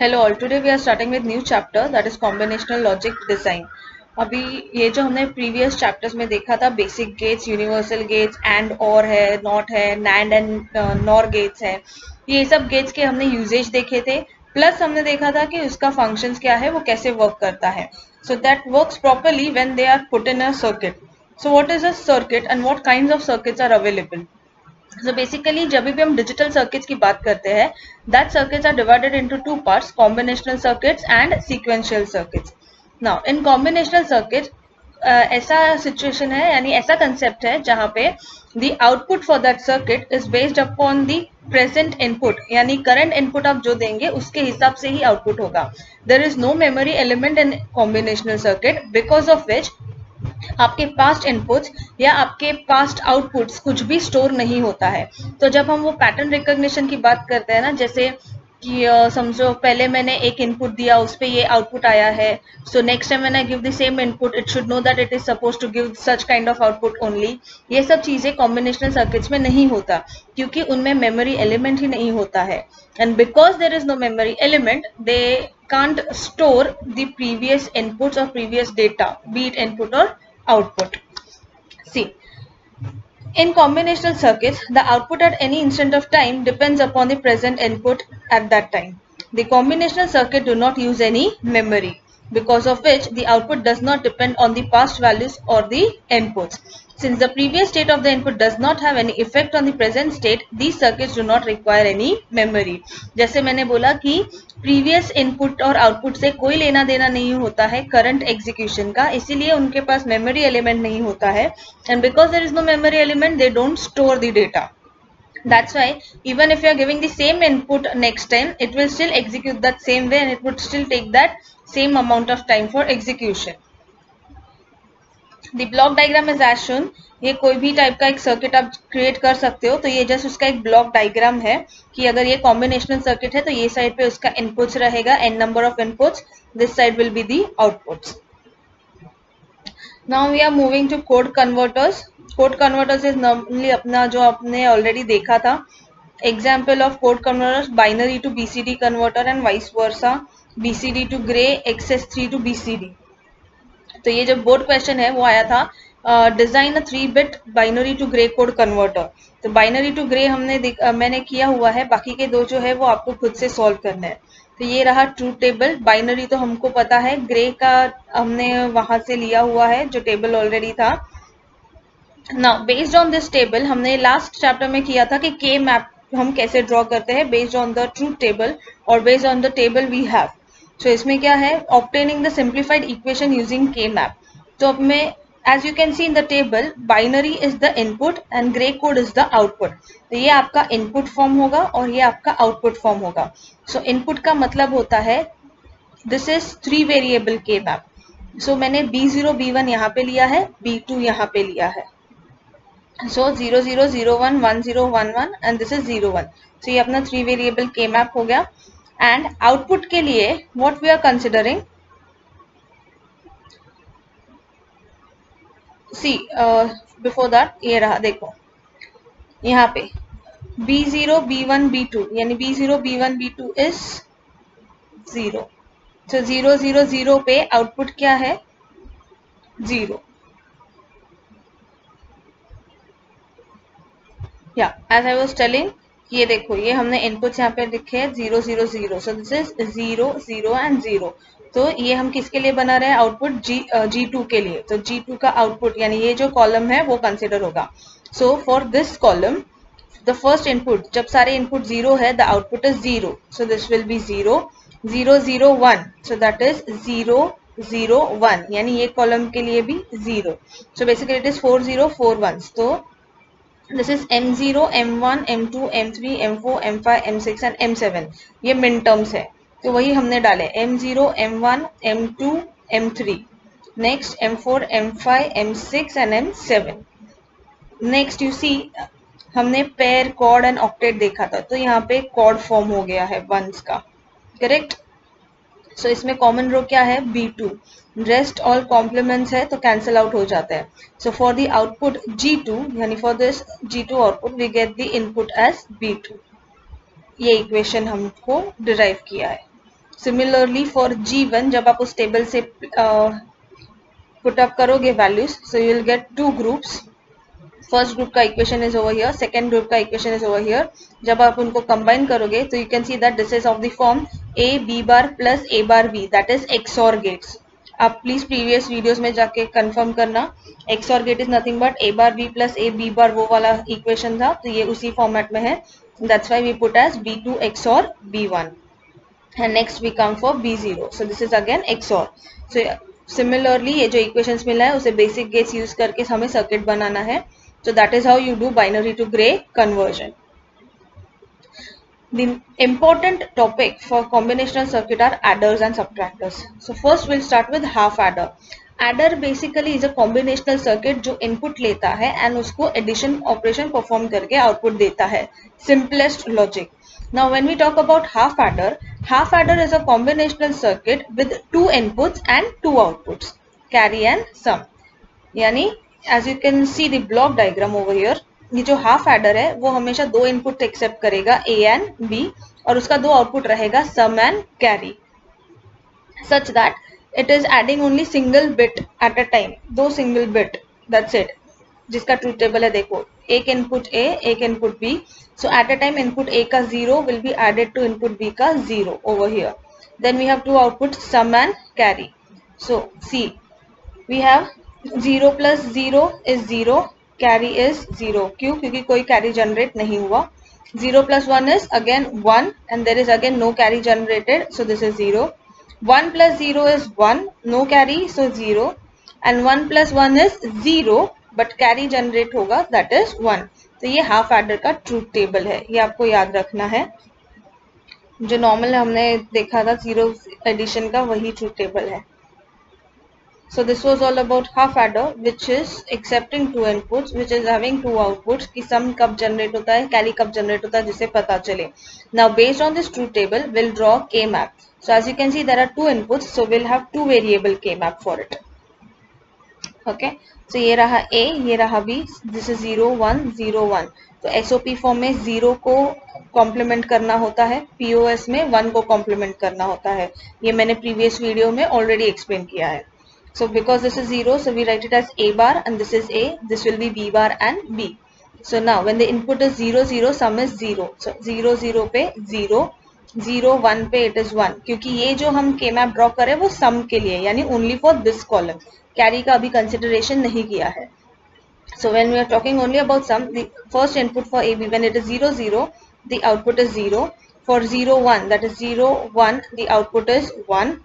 Hello all, today we are starting with new chapter that is combinational logic design. अभी ये जो हमने previous chapters में देखा था basic gates, universal gates, and or है, not है, NAND and NOR gates है, ये सब gates के हमने usage देखे थे, plus हमने देखा था कि उसका functions क्या है, वो कैसे work करता है. So that works properly when they are put in a circuit. So what is a circuit and what kinds of circuits are available? So basically जब भी हम डिजिटल सर्किट्स की बात करते हैं that circuits are divided into two parts combinational circuits and sequential circuits. Now in combinational circuit ऐसा situation है यानी ऐसा कंसेप्ट है जहां पे the output for that circuit is based upon the present input यानी करंट इनपुट आप जो देंगे उसके हिसाब से ही आउटपुट होगा. There is no memory element in combinational circuit because of which आपके पास्ट इनपुट्स या आपके पास्ट आउटपुट्स कुछ भी स्टोर नहीं होता है. तो जब हम वो पैटर्न रिकॉग्निशन की बात करते हैं ना, जैसे कि समझो पहले मैंने एक इनपुट दिया उस पे ये आउटपुट आया है, so next time when I give the same input it should know that it is suppose to give such kind of output only. ये सब चीजें कॉम्बिनेशनल सर्किट्स में नहीं होता क्योंकि उनमें मेमोरी एलिमेंट ही नहीं होता है. And because there is no memory element, they can't store the previous inputs or previous data, be it input or output. See, in combinational circuits, the output at any instant of time depends upon the present input at that time. The combinational circuit do not use any memory, because of which the output does not depend on the past values or the inputs. Since the previous state of the input does not have any effect on the present state, these circuits do not require any memory. जैसे मैंने बोला कि previous input और output से कोई लेना देना नहीं होता है करंट एग्जीक्यूशन का, इसीलिए उनके पास मेमोरी एलिमेंट नहीं होता है. And because there is no memory element, they don't store the data. That's why even if you are giving the same input next time, it will still execute that same way and it would still take that same amount of time for execution. The block diagram is as shown. ये कोई भी type का एक circuit आप create कर सकते हो, तो ये जस्ट उसका एक ब्लॉक डायग्राम है कि अगर ये कॉम्बिनेशनल सर्किट है तो ये साइड पे उसका इनपुट्स रहेगा n number of inputs, this side will be the outputs. Now we are moving to code converters. Code converters is normally अपना जो आपने ऑलरेडी देखा था. Example of code converters binary to BCD converter and vice versa, BCD to gray, XS3 to BCD. तो ये जो board question है वो आया था design a 3-bit binary to gray code converter. तो बाइनरी टू ग्रे मैंने किया हुआ है, बाकी के दो जो है वो आपको खुद से सॉल्व करना है. तो ये रहा ट्रूथ टेबल. बाइनरी तो हमको पता है, ग्रे का हमने वहां से लिया हुआ है जो टेबल ऑलरेडी था. Now based on this table हमने लास्ट चैप्टर में किया था कि के मैप हम कैसे ड्रॉ करते हैं based on the truth table और based on the table we have. So इसमें क्या है, obtaining the simplified equation using K map. तो अब मैं as you can see in the table binary is the input and gray code is the output. तो ये आपका input form होगा और ये आपका आउटपुट फॉर्म होगा. सो इनपुट का मतलब होता है दिस इज 3 वेरिएबल के मैप. सो मैंने B0 B1 यहाँ पे लिया है, B2 यहाँ पे लिया है. So 0 0 0 1 1 0 1 1 and this is 0 1. So ये अपना 3 वेरिएबल के मैप हो गया. एंड आउटपुट के लिए what we are considering, see before that ये रहा, देखो यहाँ पे B0 B1 B2 यानी B0 B1 B2 is 0. So 0 0 0 पे आउटपुट क्या है, 0. या एज आई वाज टेलिंग, ये देखो ये हमने इनपुट्स यहाँ पे लिखे हैं 0 0 0. So this is 0 0 and 0. तो ये हम किसके लिए बना रहे हैं, आउटपुट G2 के लिए. तो G2 का आउटपुट यानी ये जो कॉलम है वो कंसिडर होगा. सो for this column the first input, जब सारे इनपुट 0 है the output is 0. So this will be 0 0 0 1. So that is 0 0 1 यानी ये कॉलम के लिए भी 0. So basically it is 4 0 4 1. तो this is M0 M1 M2 M3 M4 M5 M6 and M7. ये मिन टर्म्स है तो वही हमने डाले M0 M1 M2 M3, next M4 M5 M6 and M7. Next you see हमने पेयर कॉर्ड एंड ऑक्टेट देखा था, तो यहाँ पे कॉर्ड फॉर्म हो गया है वंस का, करेक्ट. सो इसमें कॉमन रो क्या है, B2. रेस्ट ऑल कॉम्प्लीमेंट्स है तो कैंसिल आउट हो जाता है. So for the output G2 यानी for this G2 output we get the input as B2. ये इक्वेशन हमको डिराइव किया है. सिमिलरली फॉर G1 जब आप उस टेबल से पुट अप करोगे values, so you will get two groups. First group का equation is over here, second group का इक्वेशन इज ओवर हियर. जब आप उनको कंबाइन करोगे तो you can see that this is of the form A B bar plus A bar B, that is XOR gates. आप please previous videos में जाके confirm करना. XOR gate is nothing but A bar B plus A B बार, वो वाला equation था, तो ये उसी फॉर्मेट में है. That's why we put as B2 XOR B1 and next we come for B0. so this is again XOR. so similarly ये जो equations मिला है उसे basic gates use करके हमें circuit बनाना है. so that is how you do binary to gray conversion. The important topic for combinational circuit are adders and subtractors. so first we'll start with half adder. Adder basically is a combinational circuit जो input लेता है and उसको addition operation perform करके output देता है. Simplest logic. Now when we talk about half adder is a combinational circuit with two inputs and two outputs, carry and sum. यानी as you can see the block diagram over here, ये जो half adder है वो हमेशा दो input accept करेगा A and B, और उसका दो आउटपुट रहेगा sum and carry, such that it is adding only single bit at a time, दो सिंगल बिट, that's it. जिसका ट्रूथ टेबल है देखो, एक इनपुट A एक input B, so at a time input A का 0 will be added to input B का 0 over here. Then we have two outputs sum and carry. So see, we have 0 plus 0 is 0, carry is 0. क्यों? क्योंकि कोई carry generate नहीं हुआ. 0 plus 1 is again 1 and there is again no carry generated, so this is 0. 1 plus 0 is 1, no carry, so 0. And 1 plus 1 is 0, but carry generate होगा, that is 1. तो ये half adder का truth table है, ये आपको याद रखना है. जो नॉर्मल हमने देखा था जीरो एडिशन का, वही ट्रूथ टेबल है. So this was all about half adder, which is accepting two inputs, which is having two outputs. कि sum कब generate होता है, carry कब generate होता है, जिसे पता चले. Now based on this truth table, we'll draw K map. So as you can see, there are two inputs, so we'll have two variable K map for it. Okay. So ये रहा A, ये रहा B. This is 0 1 0 1. तो SOP form में 0 को complement करना होता है, POS में 1 को कॉम्प्लीमेंट करना होता है. ये मैंने प्रीवियस वीडियो में ऑलरेडी एक्सप्लेन किया है. So because this is 0, so we write it as A bar and this is A, this will be B bar and B. So now when the input is 0 0, sum is 0. So 0 0 पे 0, 0 1 पे it is 1. क्योंकि ये जो हम K map draw करें वो sum के लिए, यानी only for this column. Carry का अभी consideration नहीं किया है. So when we are talking only about sum, the first input for AB, when it is 0 0, the output is 0. For 0 1, that is 0 1, the output is 1.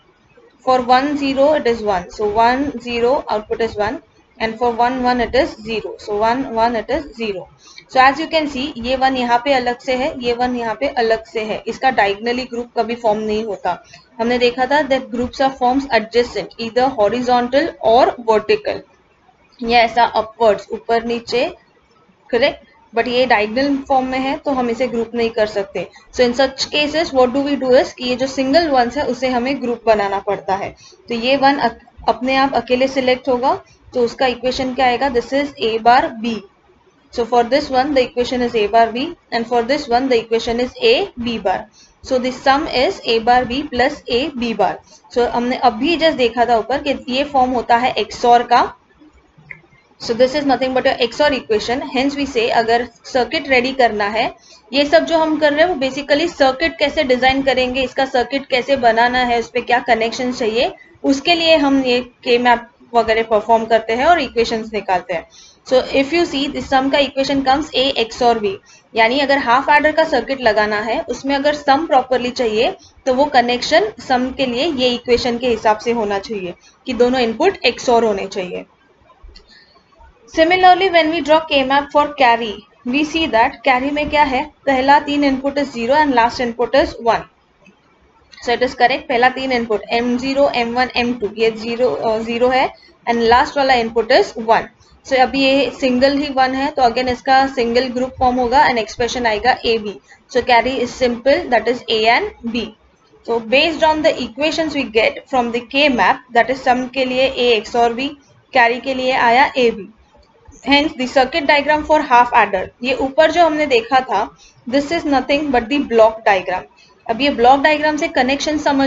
For 1 0 it is 1, so 1 0 output is 1, and for 1 1 it is 0, so 1 1 it is 0. So as you can see, ये 1 यहाँ पे अलग से है, ये 1 यहाँ पे अलग से है, इसका डायगोनली ग्रुप कभी फॉर्म नहीं होता. हमने देखा था that groups are forms adjacent, either horizontal or vertical, या ऐसा upwards, ऊपर नीचे, करेक्ट. बट ये डायगोनल फॉर्म में है तो हम इसे ग्रुप नहीं कर सकते. So in such cases what do we do is कि ये जो सिंगल वंस है उसे हमें ग्रुप बनाना पड़ता है. तो ये वन अपने आप अकेले सिलेक्ट होगा, तो उसका इक्वेशन क्या आएगा, this is A bar B. So for this one the equation is A bar B and for this one the equation is A B bar. So this sum is A bar B plus A B bar. So हमने अभी just देखा था ऊपर कि ये form होता है XOR का. So this is nothing but a XOR equation. Hence we say अगर सर्किट रेडी करना है, ये सब जो हम कर रहे हैं वो बेसिकली सर्किट कैसे डिजाइन करेंगे, इसका सर्किट कैसे बनाना है, उस पर क्या कनेक्शन चाहिए, उसके लिए हम ये के मैप वगैरह परफॉर्म करते हैं और इक्वेशंस निकालते हैं. So if you see this sum का equation comes A XOR B, यानी अगर हाफ एडर का सर्किट लगाना है, उसमें अगर सम प्रॉपरली चाहिए तो वो कनेक्शन सम के लिए ये इक्वेशन के हिसाब से होना चाहिए कि दोनों इनपुट XOR होने चाहिए. Similarly, when we draw K map for carry, we see that carry में क्या है, पहला तीन input is 0 and last input is 1. So it is correct. पहला तीन इनपुट M0, M1, M2 ये 0 है and last वाला इनपुट is 1. So अभी ये सिंगल ही 1 है तो अगेन इसका सिंगल ग्रुप फॉर्म होगा and एक्सप्रेशन आएगा AB. So carry is simple, that is A and B. So based on the equations we get from the K map, that is sum के लिए A XOR B, carry के लिए आया AB. Hence the circuit diagram for half adder, ये ऊपर जो हमने देखा था, this is nothing but the block diagram. अब ये ब्लॉक डायग्राम से कनेक्शन समझ